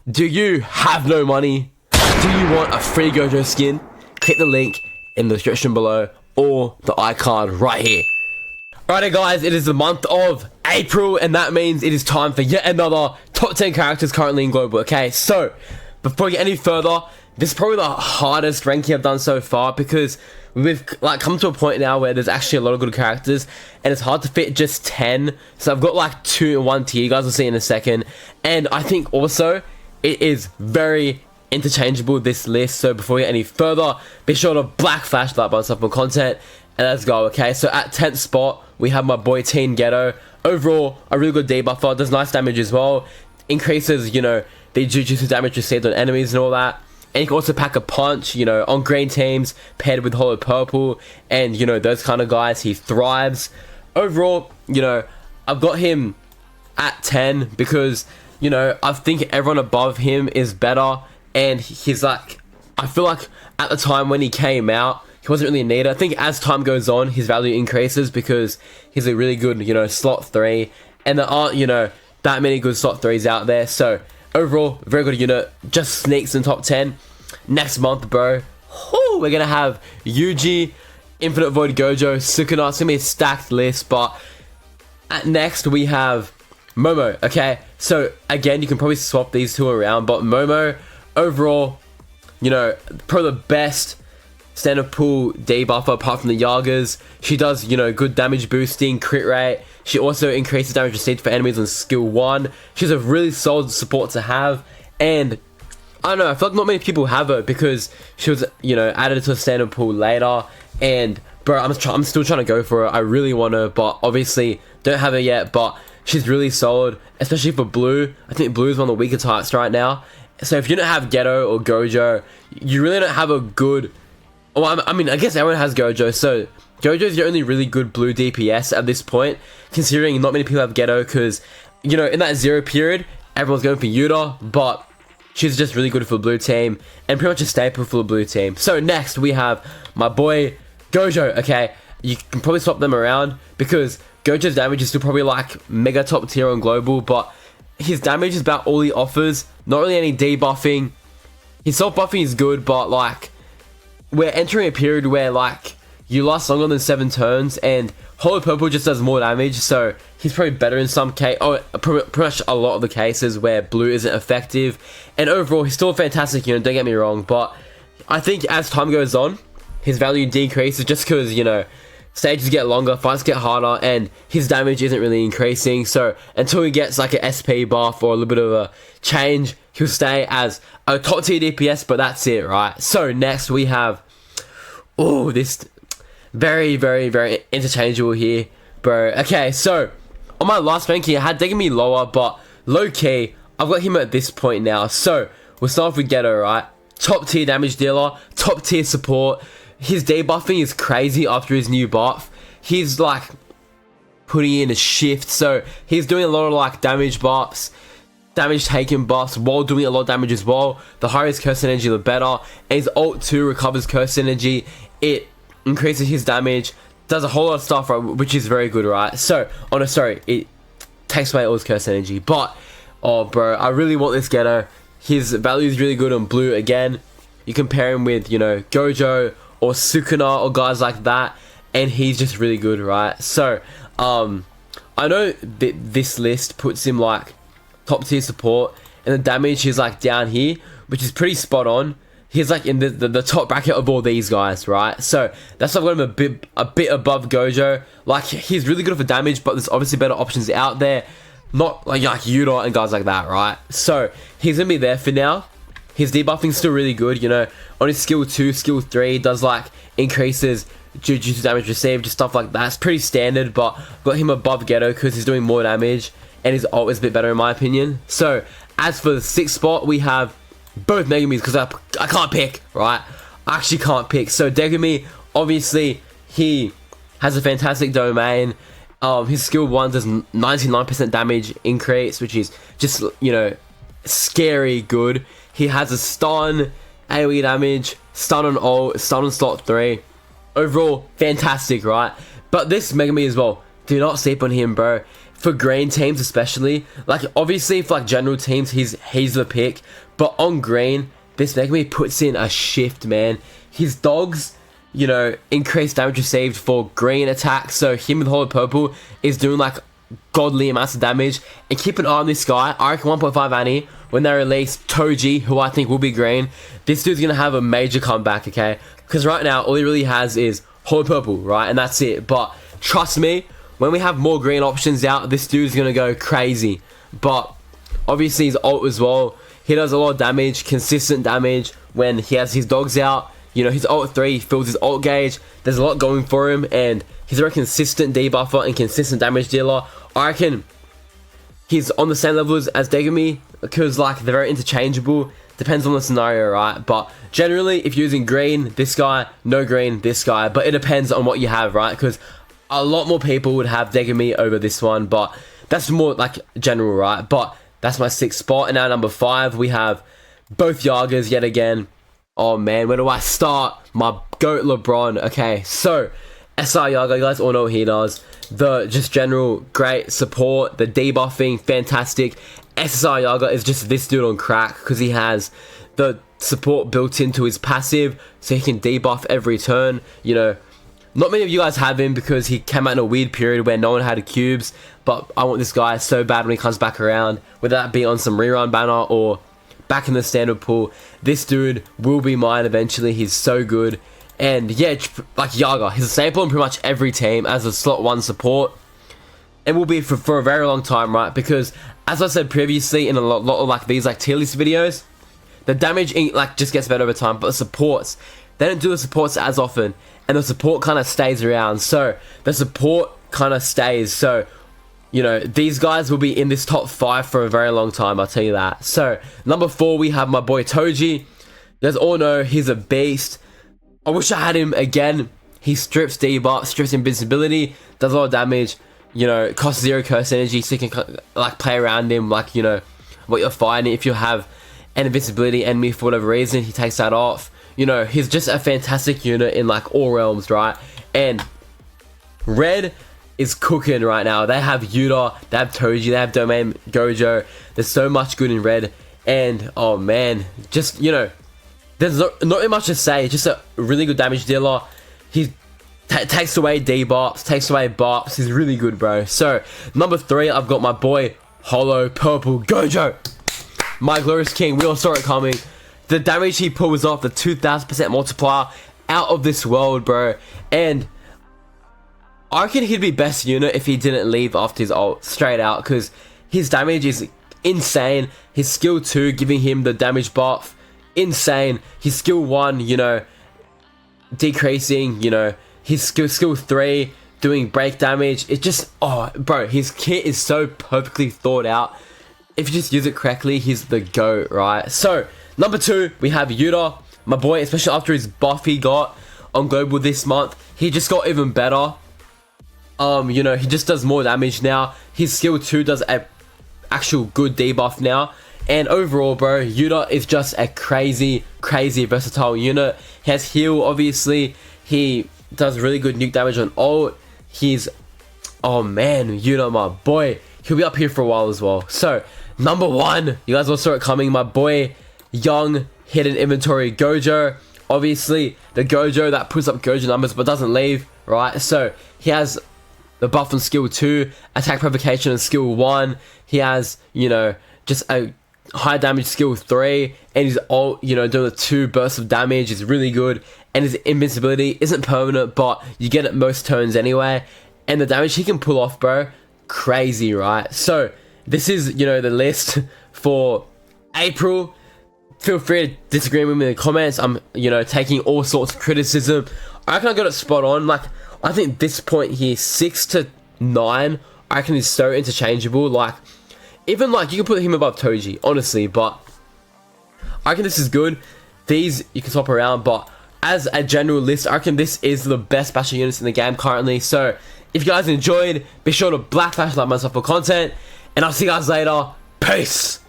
Do you have no money? Do you want a free Gojo skin? Click the link in the description below or the icon right here. Alrighty guys, it is the month of April and that means it is time for yet another top 10 characters currently in global. Okay, so before we get any further, this is probably the hardest ranking I've done so far because we've like come to a point now where there's actually a lot of good characters and it's hard to fit just 10. So I've got like 2 in one tier, you guys will see in a second. And I think also it is very interchangeable, this list. So before we get any further, be sure to black flash that button for more content and let's go. Okay, so at 10th spot we have my boy Teen Geto. Overall a really good debuffer, does nice damage as well, increases, you know, the Jujutsu damage received on enemies and all that. And you can also pack a punch, you know, on green teams paired with Holo purple and, you know, those kind of guys, he thrives. Overall, you know, I've got him at 10 because, you know, I think everyone above him is better. And he's like, I feel like at the time when he came out, he wasn't really needed. I think as time goes on, his value increases because he's a really good, you know, slot 3. And there aren't, you know, that many good slot 3s out there. So overall, very good unit, just sneaks in top 10. Next month, bro, we're gonna have Yuji, Infinite Void Gojo, Sukuna. It's gonna be a stacked list, but at next we have Momo. Okay, so again, you can probably swap these two around, but Momo, overall, you know, probably the best standard pool debuffer apart from the Yagas. She does, you know, good damage boosting, crit rate. She also increases damage received for enemies on skill 1. She's a really solid support to have, and I don't know, I feel like not many people have her because she was, you know, added to a standard pool later. And bro, I'm still trying to go for her. I really want her, but obviously don't have her yet. But she's really solid, especially for blue. I think blue is one of the weaker types right now. So if you don't have Geto or Gojo, you really don't have a good. Well, I mean, I guess everyone has Gojo, so Gojo is your only really good blue DPS at this point, considering not many people have Geto, because, you know, in that 0 period, everyone's going for Yuta, but she's just really good for the blue team, and pretty much a staple for the blue team. So next, we have my boy Gojo, okay? You can probably swap them around, because Gojo's damage is still probably like mega top tier on global, but his damage is about all he offers, not really any debuffing. His self buffing is good, but like, we're entering a period where like you last longer than 7 turns and Holo purple just does more damage, so he's probably better in some case, pretty much a lot of the cases where blue isn't effective. And overall he's still a fantastic unit, don't get me wrong, but I think as time goes on his value decreases just because, you know, stages get longer, fights get harder, and his damage isn't really increasing. So until he gets like an SP buff or a little bit of a change, he'll stay as a top tier DPS, but that's it, right? So next we have, oh, this very, very, very interchangeable here, bro. Okay, so on my last ranking I had taken me lower, but low key I've got him at this point now. So we'll start off with Geto, right? Top tier damage dealer, top tier support. His debuffing is crazy after his new buff. He's like putting in a shift, so he's doing a lot of like damage buffs, damage taken buffs while doing a lot of damage as well. The higher his curse energy, the better. And his ult 2 recovers curse energy. It increases his damage, does a whole lot of stuff, right, which is very good, right? So, oh no, sorry, it takes away all his curse energy. But, oh bro, I really want this Geto. His value is really good on blue. Again, you compare him with, you know, Gojo or Sukuna or guys like that, and he's just really good, right? So, I know that this list puts him like top tier support, and the damage is like down here, which is pretty spot on. He's like in the top bracket of all these guys, right? So that's why I've got him a bit above Gojo. Like, he's really good for damage, but there's obviously better options out there, not like Yuta and guys like that, right? So he's gonna be there for now. His debuffing's still really good, you know. On his skill 2, skill 3, does like increases Jujutsu damage received, just stuff like that. It's pretty standard, but I've got him above Geto because he's doing more damage and his ult is a bit better in my opinion. So as for the 6th spot, we have both Megumis because I can't pick, right? I actually can't pick. So Megumi, obviously, he has a fantastic domain. His skill 1 does 99% damage increase, which is just, you know, scary good. He has a stun, AoE damage, stun on ult, stun on slot 3. Overall, fantastic, right? But this Megumi as well, do not sleep on him, bro. for green teams especially. Like, obviously for like general teams, he's the pick. But on green, this Megumi puts in a shift, man. His dogs, you know, increase damage received for green attacks. So him with Holo Purple is doing like godly amounts of damage. And keep an eye on this guy. I reckon 1.5 Annie, when they release Toji, who I think will be green, this dude's going to have a major comeback, okay? Because right now, all he really has is Holo Purple, right? And that's it. But trust me, when we have more green options out, this dude's going to go crazy. But obviously his ult as well. He does a lot of damage, consistent damage when he has his dogs out. You know, his ult 3 fills his ult gauge. There's a lot going for him, and he's a very consistent debuffer and consistent damage dealer. I reckon he's on the same levels as Megumi, because like they're very interchangeable. Depends on the scenario, right? But generally, if you're using green, this guy, no green, this guy. But it depends on what you have, right? Because a lot more people would have Megumi over this one, but that's more like general, right? But that's my 6th spot. And now number 5, we have both Yagas yet again. Oh man, where do I start? My GOAT LeBron. Okay, so SR Yaga, you guys all know what he does. The just general great support, the debuffing, fantastic. SSR Yaga is just this dude on crack because he has the support built into his passive, so he can debuff every turn. You know, not many of you guys have him because he came out in a weird period where no one had cubes, but I want this guy so bad when he comes back around, whether that be on some rerun banner or back in the standard pool. This dude will be mine eventually. He's so good. And yeah, like Yaga, he's a staple in pretty much every team as a slot 1 support. And will be for a very long time, right? Because as I said previously in a lot of like these like tier list videos, the damage like just gets better over time, but the supports, they don't do the supports as often, and the support kind of stays around. So the support kind of stays. So, you know, these guys will be in this top 5 for a very long time, I'll tell you that. So number 4, we have my boy Toji. You guys all know he's a beast. I wish I had him again. He strips debuff, strips invincibility, does a lot of damage. You know, costs 0 curse energy, so you can like play around him, like, you know, what you're fighting. If you have an invincibility enemy for whatever reason, he takes that off. You know, he's just a fantastic unit in like all realms, right? And red is cooking right now. They have Yuta, they have Toji, they have Domain Gojo. There's so much good in red, and oh man, just, you know, there's not really much to say. Just a really good damage dealer. He takes away debuffs, takes away buffs. He's really good, bro. So number 3, I've got my boy Holo Purple Gojo, my glorious king. We all saw it coming. The damage he pulls off, the 2000% multiplier, out of this world, bro. And I reckon he'd be best unit if he didn't leave after his ult, straight out, because his damage is insane. His skill 2 giving him the damage buff, insane. His skill 1, you know, decreasing, you know, his skill 3 doing break damage. It just, oh bro, his kit is so perfectly thought out. If you just use it correctly, he's the GOAT, right? So number 2, we have Yuta, my boy. Especially after his buff he got on global this month, he just got even better. You know, he just does more damage now. His skill 2 does a actual good debuff now. And overall, bro, Yuta is just a crazy versatile unit. He has heal, obviously. He does really good nuke damage on ult. He's, oh man, Yuta, my boy. He'll be up here for a while as well. So number 1, you guys all saw it coming, my boy young hidden inventory Gojo. Obviously the Gojo that puts up Gojo numbers but doesn't leave, right? So he has the buff on skill 2, attack provocation on skill 1. He has, you know, just a high damage skill 3, and his ult, you know, doing the 2 bursts of damage is really good. And his invincibility isn't permanent, but you get it most turns anyway. And the damage he can pull off, bro, crazy, right? So this is, you know, the list for April. Feel free to disagree with me in the comments. I'm, you know, taking all sorts of criticism. I reckon I got it spot on. Like, I think this point here, 6 to 9, I reckon is so interchangeable. Like, even like you can put him above Toji, honestly, but I reckon this is good. These you can swap around, but as a general list, I reckon this is the best special units in the game currently. So if you guys enjoyed, be sure to black flash like myself for content, and I'll see you guys later. Peace.